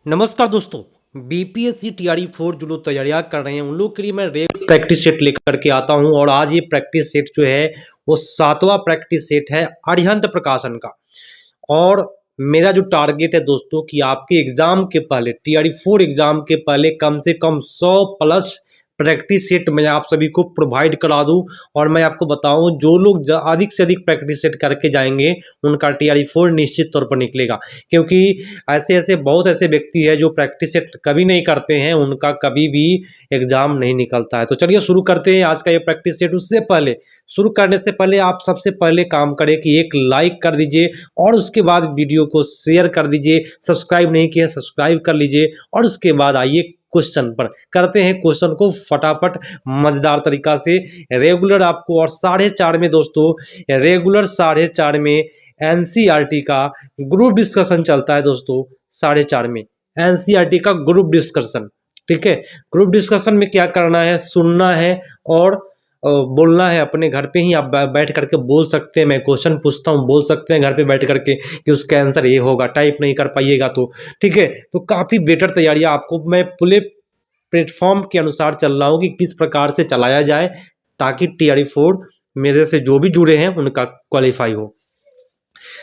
नमस्कार दोस्तों। BPSC TRE 4 जो लोग तैयारियां कर रहे हैं उन लोग के लिए मैं रेगुलर प्रैक्टिस सेट लेकर के आता हूं और आज ये प्रैक्टिस सेट जो है वो 7वां प्रैक्टिस सेट है अरिहंत प्रकाशन का। और मेरा जो टारगेट है दोस्तों कि आपके एग्जाम के पहले टीआरई 4 एग्जाम के पहले कम से कम 100 प्लस प्रैक्टिस सेट मैं आप सभी को प्रोवाइड करा दूं। और मैं आपको बताऊं जो लोग अधिक से अधिक प्रैक्टिस सेट करके जाएंगे उनका टीआरई 4 निश्चित तौर पर निकलेगा, क्योंकि ऐसे ऐसे बहुत ऐसे व्यक्ति है जो प्रैक्टिस सेट कभी नहीं करते हैं, उनका कभी भी एग्जाम नहीं निकलता है। तो चलिए शुरू करते हैं आज का ये प्रैक्टिस सेट। उससे पहले शुरू करने से पहले आप सबसे पहले काम करें कि एक लाइक कर दीजिए और उसके बाद वीडियो को शेयर कर दीजिए। सब्सक्राइब नहीं किया सब्सक्राइब कर लीजिए और उसके बाद आइए क्वेश्चन पर करते हैं क्वेश्चन को फटाफट मजेदार तरीका से। रेगुलर आपको और 4:30 में दोस्तों, रेगुलर 4:30 में एनसीईआरटी का ग्रुप डिस्कशन चलता है दोस्तों। 4:30 में एनसीईआरटी का ग्रुप डिस्कशन, ठीक है। ग्रुप डिस्कशन में क्या करना है, सुनना है और बोलना है। अपने घर पे ही आप बैठ करके बोल सकते हैं, मैं क्वेश्चन पूछता हूँ बोल सकते हैं घर पे बैठ करके कि उसका आंसर ये होगा। टाइप नहीं कर पाइएगा तो ठीक है। तो काफ़ी बेटर तैयारियाँ आपको मैं पूरे प्लेटफॉर्म के अनुसार चल रहा हूँ कि किस प्रकार से चलाया जाए ताकि टीआरई 4 मेरे से जो भी जुड़े हैं उनका क्वालिफाई हो।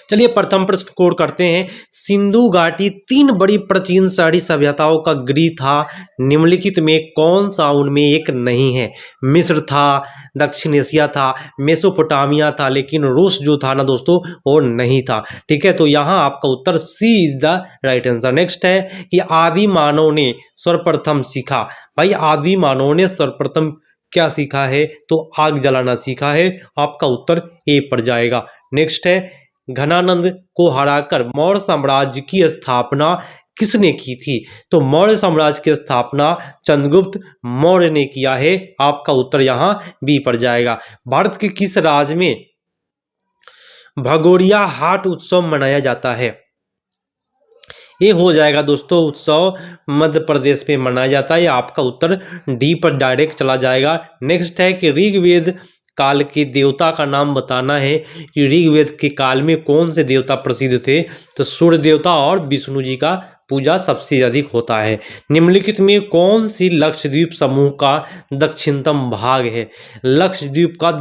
चलिए प्रथम प्रश्न स्कोर करते हैं। सिंधु घाटी 3 बड़ी प्राचीन शहरी सभ्यताओं का गृह था, निम्नलिखित में कौन सा उनमें एक नहीं है। मिस्र था, दक्षिण एशिया था, मेसोपोटामिया था, लेकिन रूस जो था ना दोस्तों वो नहीं था। ठीक है, तो यहाँ आपका उत्तर C is the right answer. Next है कि आदि मानव ने सर्वप्रथम सीखा। भाई आदि मानव ने सर्वप्रथम क्या सीखा है, तो आग जलाना सीखा है। आपका उत्तर ए पर जाएगा। नेक्स्ट है घनानंद को हराकर मौर्य साम्राज्य की स्थापना किसने की थी, तो मौर्य साम्राज्य की स्थापना चंद्रगुप्त मौर्य ने किया है। आपका उत्तर यहां बी पर जाएगा। भारत के किस राज्य में भगोरिया हाट उत्सव मनाया जाता है, ये हो जाएगा दोस्तों उत्सव मध्य प्रदेश में मनाया जाता है। आपका उत्तर डी पर डायरेक्ट चला जाएगा। नेक्स्ट है कि ऋग्वेद काल के देवता का नाम बताना है कि ऋग्वेद के काल में कौन से देवता प्रसिद्ध थे, तो सूर्य देवता और विष्णु जी का पूजा सबसे अधिक होता है। निम्नलिखित में कौन सी लक्षद्वीप समूह का दक्षिणतम भाग है। लक्षद्वीप का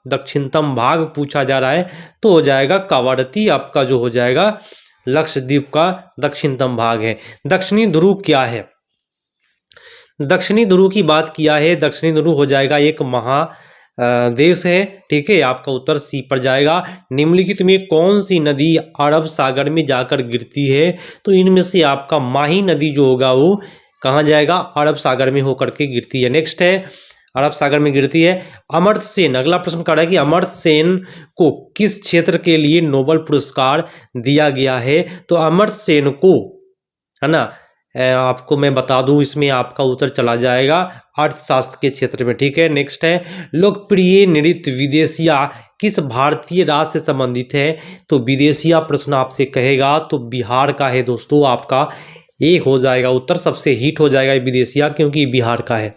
दक्षिणतम भाग पूछा जा रहा है तो हो जाएगा कवारती। आपका जो हो जाएगा लक्षद्वीप का दक्षिणतम भाग है। दक्षिणी ध्रुव क्या है, दक्षिणी ध्रुव की बात किया है। दक्षिणी ध्रुव हो जाएगा एक देश है। ठीक है, आपका उत्तर सी पर जाएगा। निम्नलिखित में कौन सी नदी अरब सागर में जाकर गिरती है, तो इनमें से आपका माही नदी जो होगा वो कहाँ जाएगा, अरब सागर में होकर के गिरती है। नेक्स्ट है अरब सागर में गिरती है। अमर्त्य सेन, अगला प्रश्न कर रहा है कि अमर्त्य सेन को किस क्षेत्र के लिए नोबेल पुरस्कार दिया गया है, तो अमर्त्य सेन को है ना, आपको मैं बता दूं इसमें आपका उत्तर चला जाएगा अर्थशास्त्र के क्षेत्र में। ठीक है, नेक्स्ट है लोकप्रिय नृत्य विदेशिया किस भारतीय राज्य से संबंधित है, तो विदेशिया प्रश्न आपसे कहेगा तो बिहार का है दोस्तों। आपका एक हो जाएगा उत्तर, सबसे हिट हो जाएगा विदेशिया क्योंकि बिहार का है।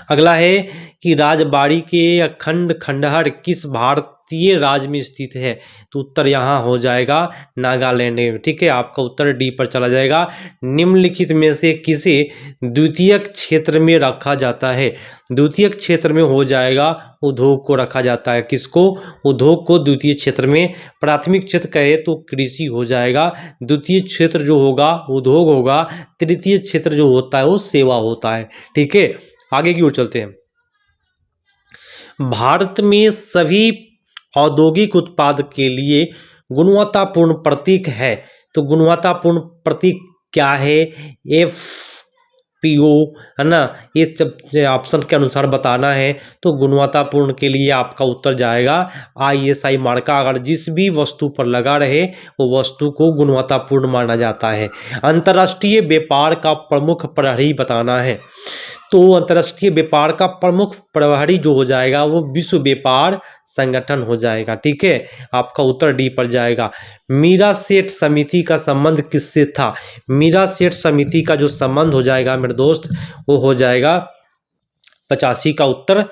अगला है कि राजबाड़ी के अखंड खंडहर किस भारतीय राज्य में स्थित है, तो उत्तर यहाँ हो जाएगा नागालैंड में। ठीक है, आपका उत्तर डी पर चला जाएगा। निम्नलिखित में से किसे द्वितीयक क्षेत्र में रखा जाता है, द्वितीयक क्षेत्र में हो जाएगा उद्योग को रखा जाता है। किसको, उद्योग को द्वितीय क्षेत्र में। प्राथमिक क्षेत्र कहे तो कृषि हो जाएगा, द्वितीय क्षेत्र जो होगा उद्योग होगा, तृतीय क्षेत्र जो होता है वो सेवा होता है। ठीक है, आगे की ओर चलते हैं। भारत में सभी औद्योगिक उत्पाद के लिए गुणवत्तापूर्ण प्रतीक है, तो गुणवत्तापूर्ण प्रतीक क्या है, FPO है ना, ये सब ऑप्शन के अनुसार बताना है। तो गुणवत्तापूर्ण के लिए आपका उत्तर जाएगा ISI मार्का। अगर जिस भी वस्तु पर लगा रहे वो वस्तु को गुणवत्तापूर्ण माना जाता है। अंतर्राष्ट्रीय व्यापार का प्रमुख प्रहरी बताना है, तो अंतर्राष्ट्रीय व्यापार का प्रमुख प्रहरी जो हो जाएगा वो विश्व व्यापार संगठन हो जाएगा। ठीक है, आपका उत्तर डी पर जाएगा। मीरा सेठ समिति का संबंध किससे था, मीरा सेठ समिति का जो संबंध हो जाएगा मेरे दोस्त वो हो जाएगा 85 का उत्तर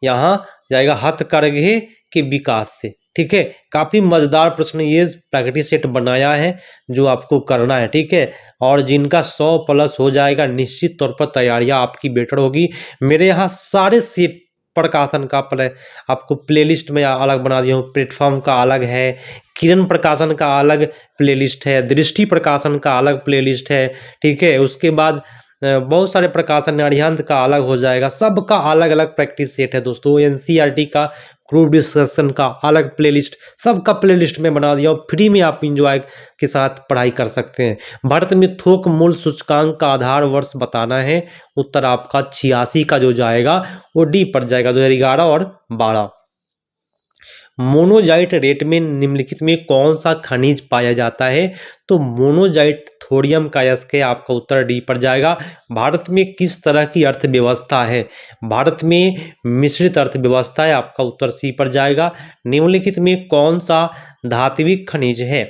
यहाँ जाएगा हथकरघे के विकास से। ठीक है, काफी मजेदार प्रश्न ये प्रैक्टिस सेट बनाया है जो आपको करना है। ठीक है, और जिनका 100 प्लस हो जाएगा निश्चित तौर पर तैयारियां आपकी बेटर होगी। मेरे यहाँ सारे सेट प्रकाशन का आपको प्लेलिस्ट में अलग बना दिया हूँ। प्लेटफॉर्म का अलग है, किरण प्रकाशन का अलग प्लेलिस्ट है, दृष्टि प्रकाशन का अलग प्लेलिस्ट है। ठीक है, उसके बाद बहुत सारे प्रकाशन अरिहंत का अलग हो जाएगा। सबका अलग अलग प्रैक्टिस सेट है दोस्तों। एनसीईआरटी का ग्रुप डिस्कशन का अलग प्लेलिस्ट, सबका प्लेलिस्ट में बना दिया हूँ। फ्री में आप इंजॉय के साथ पढ़ाई कर सकते हैं। भारत में थोक मूल्य सूचकांक का आधार वर्ष बताना है। उत्तर आपका 86 का जो जाएगा वो डी पर जाएगा, 2011 और 12। मोनोजाइट रेट में निम्नलिखित में कौन सा खनिज पाया जाता है? तो मोनोजाइट थोरियम का यस्क है, आपका उत्तर डी पर जाएगा। भारत में किस तरह की अर्थव्यवस्था है? भारत में मिश्रित अर्थव्यवस्था है, आपका उत्तर सी पर जाएगा। निम्नलिखित में कौन सा धात्विक खनिज है?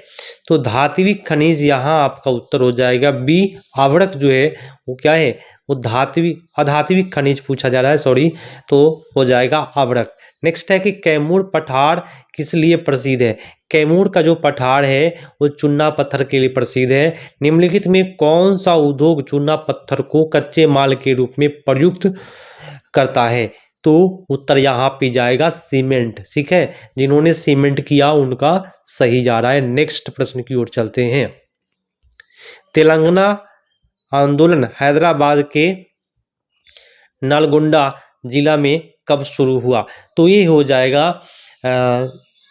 तो धात्विक खनिज यहाँ आपका उत्तर हो जाएगा बी। आवरक जो है वो क्या है? वो अधात्विक खनिज पूछा जा रहा है, सॉरी, तो हो जाएगा आवरक। नेक्स्ट है कि कैमूर पठार किस लिए प्रसिद्ध है? कैमूर का जो पठार है वो चूना पत्थर के लिए प्रसिद्ध है। निम्नलिखित में कौन सा उद्योग चूना पत्थर को कच्चे माल के रूप में प्रयुक्त करता है? तो उत्तर यहाँ पे जाएगा सीमेंट। ठीक है, जिन्होंने सीमेंट किया उनका सही जा रहा है। नेक्स्ट प्रश्न की ओर चलते हैं। तेलंगाना आंदोलन हैदराबाद के नलगोंडा जिला में कब शुरू हुआ? तो ये हो जाएगा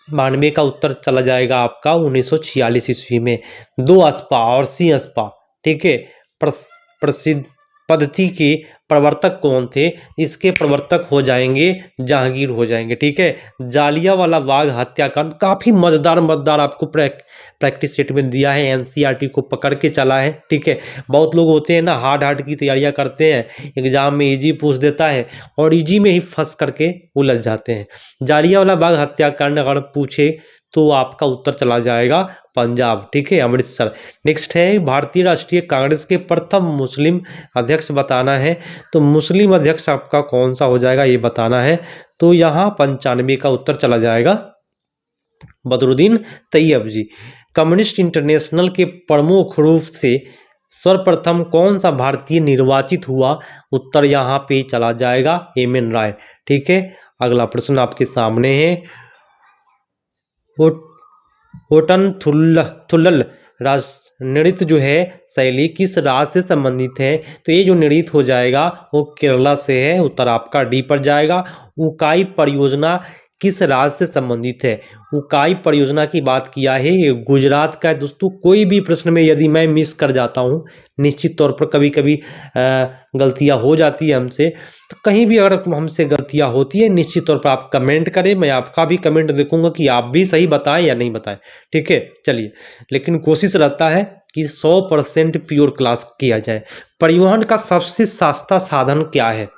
92 का उत्तर चला जाएगा आपका 1946 ईस्वी में। 2 अस्पा और सी अस्पा, ठीक है, प्रसिद्ध पद्धति के प्रवर्तक कौन थे? इसके प्रवर्तक हो जाएंगे जहांगीर हो जाएंगे। ठीक है, जालियांवाला बाग हत्याकांड काफी मजेदार आपको प्रैक्टिस सेट में दिया है, एनसीईआरटी को पकड़ के चला है। ठीक है, बहुत लोग होते हैं ना हार्ड की तैयारियां करते हैं, एग्जाम में इजी पूछ देता है और इजी में ही फंस करके उलझ जाते हैं। जालियांवाला बाग हत्याकांड अगर पूछे तो आपका उत्तर चला जाएगा पंजाब। ठीक है, अमृतसर। नेक्स्ट है भारतीय राष्ट्रीय कांग्रेस के प्रथम मुस्लिम अध्यक्ष बताना है। तो मुस्लिम अध्यक्ष आपका कौन सा हो जाएगा ये बताना है। तो यहाँ 95 का उत्तर चला जाएगा बदरुद्दीन तैयब जी। कम्युनिस्ट इंटरनेशनल के प्रमुख रूप से सर्वप्रथम कौन सा भारतीय निर्वाचित हुआ? उत्तर यहाँ पे चला जाएगा एम.एन. राय। ठीक है, अगला प्रश्न आपके सामने है। होटन थुल्लल नृत्य जो है शैली किस राज्य से संबंधित है? तो ये जो नृत्य हो जाएगा वो केरला से है, उत्तर आपका डी पर जाएगा। उकाई परियोजना किस राज्य से संबंधित है? उकाई परियोजना की बात किया है ये गुजरात का है दोस्तों। कोई भी प्रश्न में यदि मैं मिस कर जाता हूँ, निश्चित तौर पर कभी कभी गलतियाँ हो जाती है हमसे, तो कहीं भी अगर हमसे गलतियाँ होती है निश्चित तौर पर आप कमेंट करें, मैं आपका भी कमेंट देखूंगा कि आप भी सही बताएं या नहीं बताएं। ठीक है, चलिए, लेकिन कोशिश रहता है कि 100% प्योर क्लास किया जाए। परिवहन का सबसे सस्ता साधन क्या है?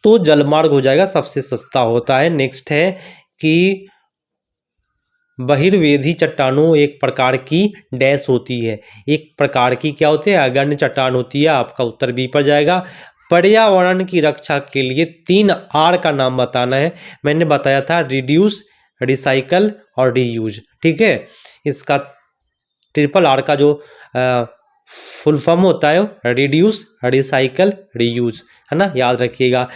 तो जलमार्ग हो जाएगा, सबसे सस्ता होता है। नेक्स्ट है कि बहिर्वेधी चट्टानों एक प्रकार की डैश होती है। एक प्रकार की क्या होती है? अग्रणी चट्टान होती है, आपका उत्तर बी पर जाएगा। पर्यावरण की रक्षा के लिए 3 आर का नाम बताना है। मैंने बताया था रिड्यूस, रिसाइकल और रीयूज। ठीक है, इसका ट्रिपल आर का जो फुल फॉर्म होता है रिड्यूस, रिसाइकल, रीयूज, है ना, याद रखिएगा।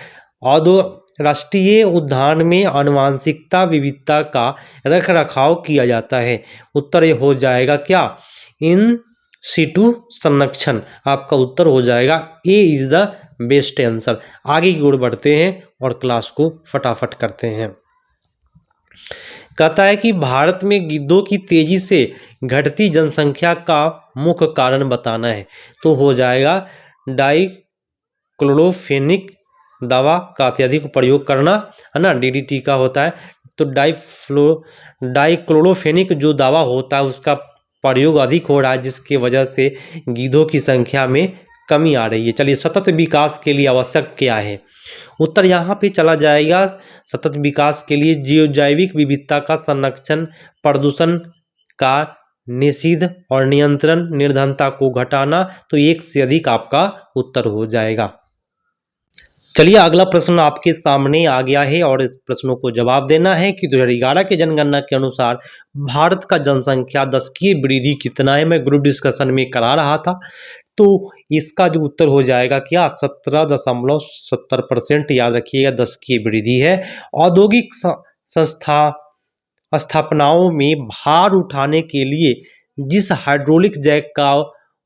और 2 राष्ट्रीय उद्यान में आनुवंशिकता विविधता का रख रखाव किया जाता है। उत्तर ये हो जाएगा क्या? इन सिटू संरक्षण। आपका उत्तर हो जाएगा A is the best answer. आगे की ओर बढ़ते हैं और क्लास को फटाफट करते हैं। कहता है कि भारत में गिद्धों की तेजी से घटती जनसंख्या का मुख्य कारण बताना है। तो हो जाएगा डाइक्लोरोफेनिक दवा का अत्यधिक प्रयोग करना, है ना, डीडीटी का होता है। तो डाइक्लोरोफेनिक जो दवा होता है उसका प्रयोग अधिक हो रहा है, जिसकी वजह से गिद्धों की संख्या में कमी आ रही है। चलिए, सतत विकास के लिए आवश्यक क्या है? उत्तर यहाँ पे चला जाएगा सतत विकास के लिए जैविक विविधता का संरक्षण, प्रदूषण का निषेध और नियंत्रण, निर्धनता को घटाना। तो 1 से अधिक आपका उत्तर हो जाएगा। चलिए अगला प्रश्न आपके सामने आ गया है और इस प्रश्नों को जवाब देना है कि 2011 के जनगणना के अनुसार भारत का जनसंख्या दशकीय वृद्धि कितना है। मैं ग्रुप डिस्कशन में करा रहा था, तो इसका जो उत्तर हो जाएगा क्या 17.70%। याद रखिएगा दशकीय वृद्धि है। औद्योगिक संस्था स्थापनाओं में भार उठाने के लिए जिस हाइड्रोलिक जैक का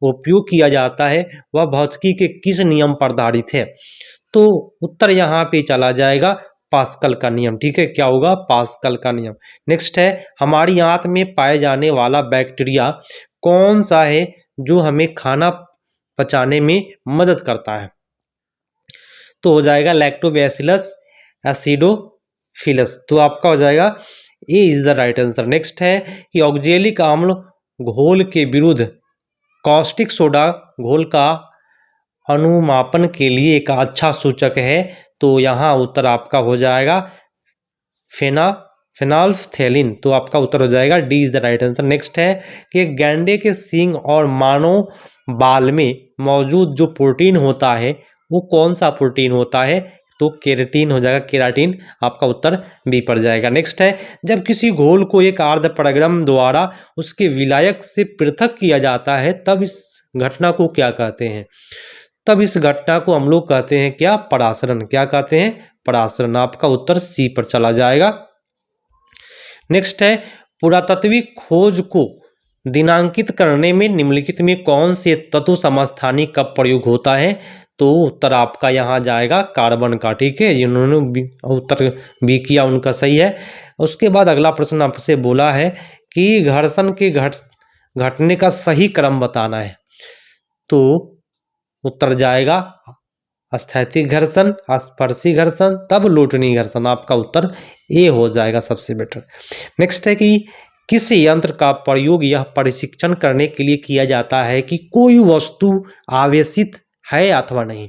उपयोग किया जाता है वह भौतिकी के किस नियम पर आधारित है। तो उत्तर यहाँ पे चला जाएगा पास्कल का नियम। ठीक है, क्या होगा? पास्कल का नियम। नेक्स्ट है, हमारी आंत में पाए जाने वाला बैक्टीरिया कौन सा है जो हमें खाना पचाने में मदद करता है। तो हो जाएगा लैक्टोबैसिलस एसिडोफिलस। तो आपका हो जाएगा A is the right answer. Next है कि ऑक्जेलिक अम्ल घोल के विरुद्ध कॉस्टिक सोडा घोल का अनुमापन के लिए एक अच्छा सूचक है। तो यहाँ उत्तर आपका हो जाएगा फेनोल्फथैलीन। तो आपका उत्तर हो जाएगा D is the right answer. Next है कि गैंडे के सींग और मानव बाल में मौजूद जो प्रोटीन होता है वो कौन सा प्रोटीन होता है। तो केराटिन हो जाएगा, केराटिन। आपका उत्तर बी पर जाएगा। नेक्स्ट है, जब किसी घोल को एक आर्द्र प्रगम द्वारा उसके विलायक से पृथक किया जाता है तब इस घटना को क्या कहते हैं। तब इस घटना को हम लोग कहते हैं क्या? परासरण। क्या कहते हैं? परासरण। आपका उत्तर सी पर चला जाएगा। नेक्स्ट है, पुरातात्विक खोज को दिनांकित करने में निम्नलिखित में कौन से तत्व समस्थानिक का प्रयोग होता है। तो उत्तर आपका यहाँ जाएगा कार्बन का। ठीक है, जिन्होंने उत्तर बी किया उनका सही है। उसके बाद अगला प्रश्न आपसे बोला है कि घर्षण के घटने का सही क्रम बताना है। तो उत्तर जाएगा स्थैतिक घर्षण, स्पर्शी घर्षण, तब लोटनी घर्षण। आपका उत्तर ए हो जाएगा सबसे बेटर। नेक्स्ट है कि किस यंत्र का प्रयोग यह परीक्षण करने के लिए किया जाता है कि कोई वस्तु आवेशित है अथवा नहीं।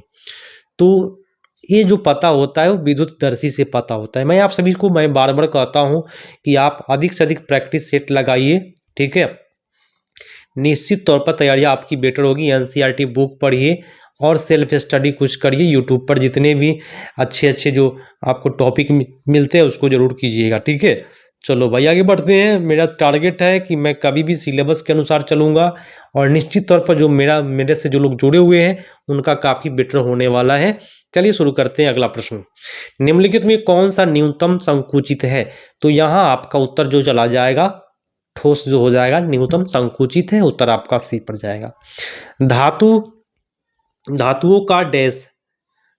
तो ये जो पता होता है वो विद्युतदर्शी से पता होता है। मैं आप सभी को बार बार कहता हूं कि आप अधिक से अधिक प्रैक्टिस सेट लगाइए। ठीक है, निश्चित तौर पर तैयारी आपकी बेटर होगी। एनसीईआरटी बुक पढ़िए और सेल्फ स्टडी कुछ करिए। यूट्यूब पर जितने भी अच्छे जो आपको टॉपिक मिलते हैं उसको जरूर कीजिएगा। ठीक है, चलो भाई आगे बढ़ते हैं। मेरा टारगेट है कि मैं कभी भी सिलेबस के अनुसार चलूँगा और निश्चित तौर पर जो मेरे से जो लोग जुड़े हुए हैं उनका काफ़ी बेटर होने वाला है। चलिए शुरू करते हैं। अगला प्रश्न, निम्नलिखित में कौन सा न्यूनतम संकुचित है। तो यहाँ आपका उत्तर जो चला जाएगा ठोस जो हो जाएगा न्यूनतम संकुचित है। उत्तर आपका सी पर जाएगा। धातुओं का डैश,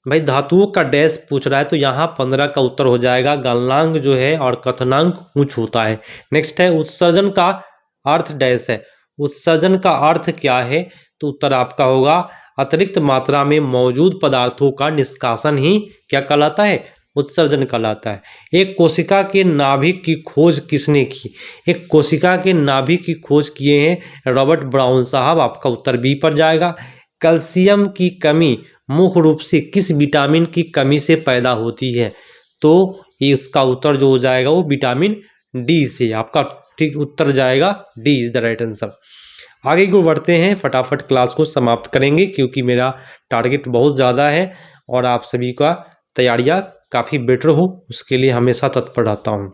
भाई धातुओं का डैश पूछ रहा है तो यहाँ 15 का उत्तर हो जाएगा गलनांक जो है और कथनांक उच्च होता है। नेक्स्ट है, उत्सर्जन का अर्थ डैश है। उत्सर्जन का अर्थ क्या है। तो उत्तर आपका होगा अतिरिक्त मात्रा में मौजूद पदार्थों का निष्कासन ही क्या कहलाता है? उत्सर्जन कहलाता है। एक कोशिका के नाभिक की खोज किसने की। एक कोशिका के नाभिक की खोज किए हैं रॉबर्ट ब्राउन साहब। आपका उत्तर बी पर जाएगा। कैल्शियम की कमी मुख्य रूप से किस विटामिन की कमी से पैदा होती है। तो इसका उत्तर जो हो जाएगा वो विटामिन डी से। आपका ठीक उत्तर जाएगा D is the right answer. आगे को बढ़ते हैं, फटाफट क्लास को समाप्त करेंगे क्योंकि मेरा टारगेट बहुत ज़्यादा है और आप सभी का तैयारियां काफ़ी बेटर हो उसके लिए हमेशा तत्पर रहता हूँ।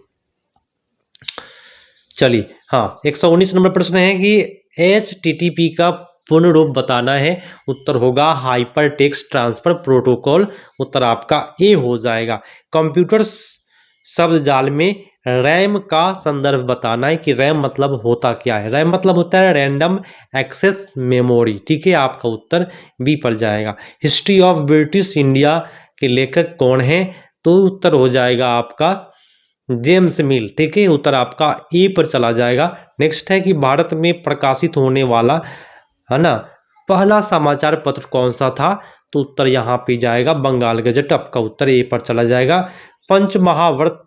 चलिए हाँ, 119 नंबर प्रश्न है कि HTTP का पूर्ण रूप बताना है। उत्तर होगा हाइपर टेक्स्ट ट्रांसफर प्रोटोकॉल। उत्तर आपका ए हो जाएगा। कंप्यूटर शब्द जाल में रैम का संदर्भ बताना है कि रैम मतलब होता क्या है। रैम मतलब होता है रैंडम एक्सेस मेमोरी। ठीक है, आपका उत्तर बी पर जाएगा। हिस्ट्री ऑफ ब्रिटिश इंडिया के लेखक कौन है। तो उत्तर हो जाएगा आपका जेम्स मिल। ठीक है, उत्तर आपका ए पर चला जाएगा। नेक्स्ट है कि भारत में प्रकाशित होने वाला है ना पहला समाचार पत्र कौन सा था। तो उत्तर यहाँ पे जाएगा बंगाल गजट। आपका उत्तर ए पर चला जाएगा। पंच महाव्रत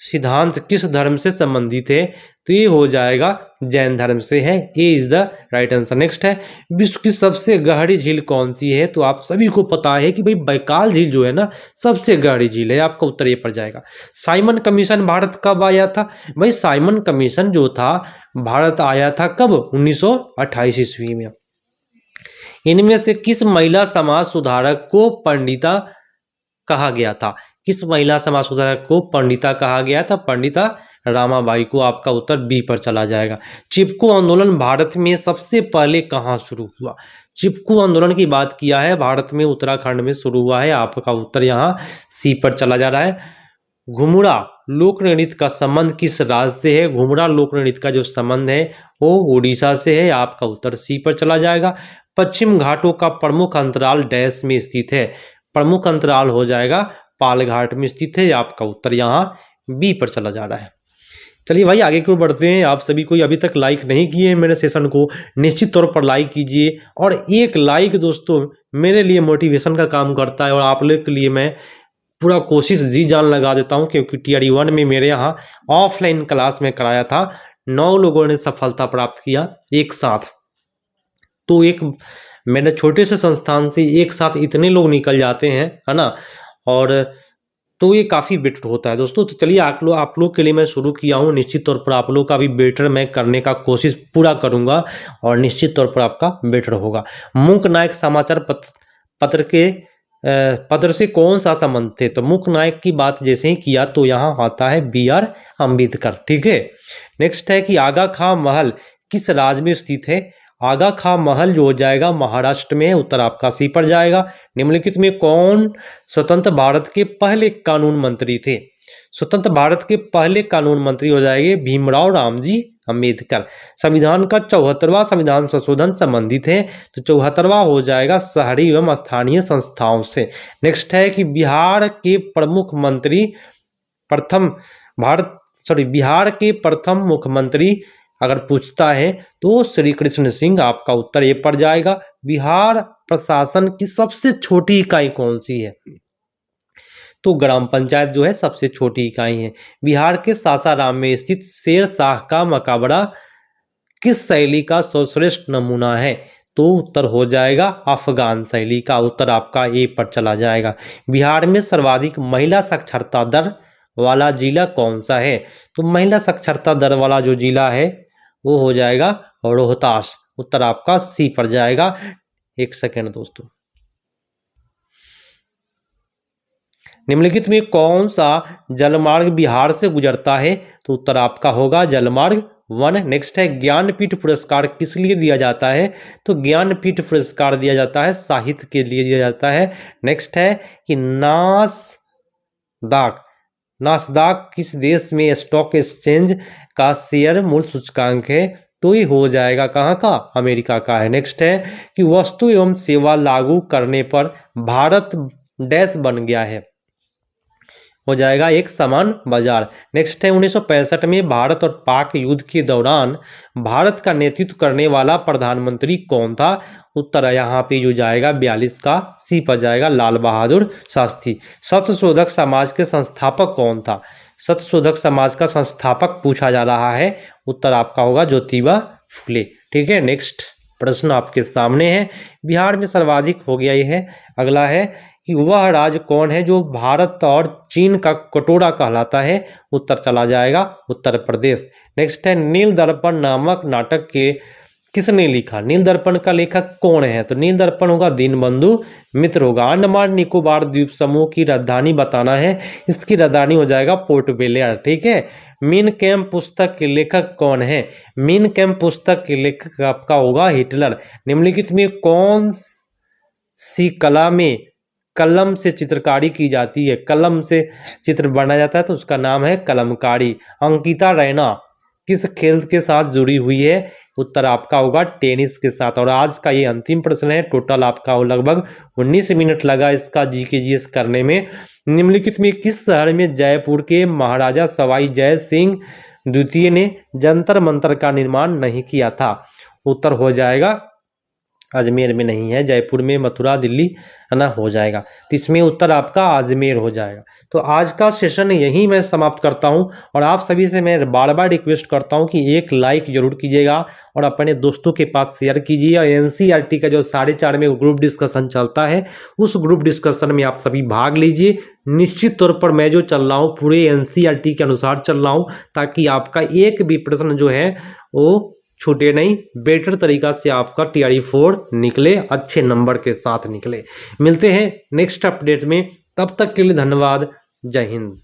सिद्धांत किस धर्म से संबंधित है। तो ये हो जाएगा जैन धर्म से है। A is the right answer. Next है, विश्व की सबसे गहरी झील कौन सी है। तो आप सभी को पता है कि भाई बैकाल झील जो है ना सबसे गहरी झील है। आपका उत्तर ए पर जाएगा। साइमन कमीशन भारत कब आया था। भाई साइमन कमीशन जो था भारत आया था कब? 1928 ईस्वी में। इनमें से किस महिला समाज सुधारक को पंडिता कहा गया था? किस महिला समाज सुधारक को पंडिता कहा गया था? पंडिता रामाबाई को। आपका उत्तर बी पर चला जाएगा। चिपको आंदोलन भारत में सबसे पहले कहाँ शुरू हुआ? चिपको आंदोलन की बात किया है, भारत में उत्तराखंड में शुरू हुआ है। आपका उत्तर यहाँ सी पर चला जा रहा है। घुमरा लोक नृत्य का संबंध किस राज्य से है? घुमरा लोक नृत्य का जो संबंध है वो उड़ीसा से है। आपका उत्तर सी पर चला जाएगा। पश्चिम घाटों का प्रमुख अंतराल डैश में स्थित है? प्रमुख अंतराल हो जाएगा पाल घाट में स्थित है। आपका उत्तर यहाँ बी पर चला जा रहा है। चलिए भाई आगे की ओर बढ़ते हैं। आप सभी कोई अभी तक लाइक नहीं किए हैं मेरे सेशन को, निश्चित तौर पर लाइक कीजिए। और एक लाइक दोस्तों मेरे लिए मोटिवेशन का काम करता है और आप लोग के लिए मैं पूरा कोशिश जी जान लगा देता हूं, क्योंकि टीआरई 1 में मेरे यहाँ ऑफलाइन क्लास में कराया था, 9 लोगों ने सफलता प्राप्त किया एक साथ। तो एक मेरे छोटे से संस्थान से एक साथ इतने लोग निकल जाते हैं, है ना, और तो ये काफ़ी बेटर होता है दोस्तों। तो चलिए आप लोग के लिए मैं शुरू किया हूँ, निश्चित तौर पर आप लोग का भी बेटर मैं करने का कोशिश पूरा करूँगा और निश्चित तौर पर आपका बेटर होगा। मूक नायक समाचार पत्र से कौन सा संबंध थे? तो मूक नायक की बात जैसे ही किया तो यहाँ आता है BR अम्बेडकर। ठीक है, नेक्स्ट है कि आगा खां महल किस राज्य में स्थित है? आगा खां महल जो हो जाएगा महाराष्ट्र में है। उत्तर आपका सी पर जाएगा। निम्नलिखित में कौन स्वतंत्र भारत के पहले कानून मंत्री थे? स्वतंत्र भारत के पहले कानून मंत्री हो जाएंगे भीमराव रामजी अम्बेडकर। संविधान का 74वां संविधान संशोधन संबंधित है, तो 74वां हो जाएगा शहरी एवं स्थानीय संस्थाओं से। नेक्स्ट है कि बिहार के प्रथम मुख्यमंत्री अगर पूछता है तो श्री कृष्ण सिंह। आपका उत्तर ए पर जाएगा। बिहार प्रशासन की सबसे छोटी इकाई कौन सी है? तो ग्राम पंचायत जो है सबसे छोटी इकाई है। बिहार के सासाराम में स्थित शेर शाह का मकबरा किस शैली का सर्वश्रेष्ठ नमूना है? तो उत्तर हो जाएगा अफगान शैली का। उत्तर आपका ए पर चला जाएगा। बिहार में सर्वाधिक महिला साक्षरता दर वाला जिला कौन सा है? तो महिला साक्षरता दर वाला जो जिला है वो हो जाएगा रोहतास। उत्तर आपका सी पर जाएगा। एक सेकेंड दोस्तों। निम्नलिखित में कौन सा जलमार्ग बिहार से गुजरता है? तो उत्तर आपका होगा जलमार्ग 1। नेक्स्ट है ज्ञानपीठ पुरस्कार किस लिए दिया जाता है? तो ज्ञानपीठ पुरस्कार दिया जाता है साहित्य के लिए दिया जाता है। नेक्स्ट है कि नासदाक किस देश में स्टॉक एक्सचेंज का शेयर मूल्य सूचकांक है? तो ये हो जाएगा कहाँ का? अमेरिका का है। नेक्स्ट है कि वस्तु एवं सेवा लागू करने पर भारत डैश बन गया है? हो जाएगा एक समान बाजार। नेक्स्ट है 1965 में भारत और पाक युद्ध के दौरान भारत का नेतृत्व करने वाला प्रधानमंत्री कौन था? उत्तर यहाँ पे जो जाएगा 42 का सी पर जाएगा लाल बहादुर शास्त्री। सत्यशोधक समाज के संस्थापक कौन था? सत्यशोधक समाज का संस्थापक पूछा जा रहा है। उत्तर आपका होगा ज्योतिबा फुले। ठीक है, नेक्स्ट प्रश्न आपके सामने है। बिहार में सर्वाधिक हो गया ये है। अगला है कि वह राज्य कौन है जो भारत और चीन का कटोरा कहलाता है? उत्तर चला जाएगा उत्तर प्रदेश। नेक्स्ट है नील दर्पण नामक नाटक के किसने लिखा? नील दर्पण का लेखक कौन है? तो नील दर्पण होगा दीनबंधु मित्र होगा। अंडमान निकोबार द्वीप समूह की राजधानी बताना है। इसकी राजधानी हो जाएगा पोर्ट ब्लेयर। ठीक है, मीन कैम्प पुस्तक के लेखक कौन है? मीन कैम्प पुस्तक के लेखक आपका होगा हिटलर। निम्नलिखित में कौन सी कला में कलम से चित्रकारी की जाती है? कलम से चित्र बनाया जाता है तो उसका नाम है कलमकारी। अंकिता रैना किस खेल के साथ जुड़ी हुई है? उत्तर आपका होगा टेनिस के साथ। और आज का ये अंतिम प्रश्न है। टोटल आपका लगभग 19 मिनट लगा इसका जीके जीएस करने में। निम्नलिखित में किस शहर में जयपुर के महाराजा सवाई जय सिंह द्वितीय ने जंतर मंतर का निर्माण नहीं किया था? उत्तर हो जाएगा अजमेर में नहीं है, जयपुर में, मथुरा, दिल्ली, है ना, हो जाएगा। तो इसमें उत्तर आपका अजमेर हो जाएगा। तो आज का सेशन यहीं मैं समाप्त करता हूं और आप सभी से मैं बार बार रिक्वेस्ट करता हूं कि एक लाइक जरूर कीजिएगा और अपने दोस्तों के पास शेयर कीजिए। और एनसीईआरटी का जो 4:30 में ग्रुप डिस्कशन चलता है उस ग्रुप डिस्कशन में आप सभी भाग लीजिए। निश्चित तौर पर मैं जो चल रहा हूँ पूरे एनसीईआरटी के अनुसार चल रहा हूँ, ताकि आपका एक भी प्रश्न जो है वो छूटे नहीं, बेटर तरीका से आपका TRE 4 निकले, अच्छे नंबर के साथ निकले। मिलते हैं नेक्स्ट अपडेट में। तब तक के लिए धन्यवाद। जय हिंद।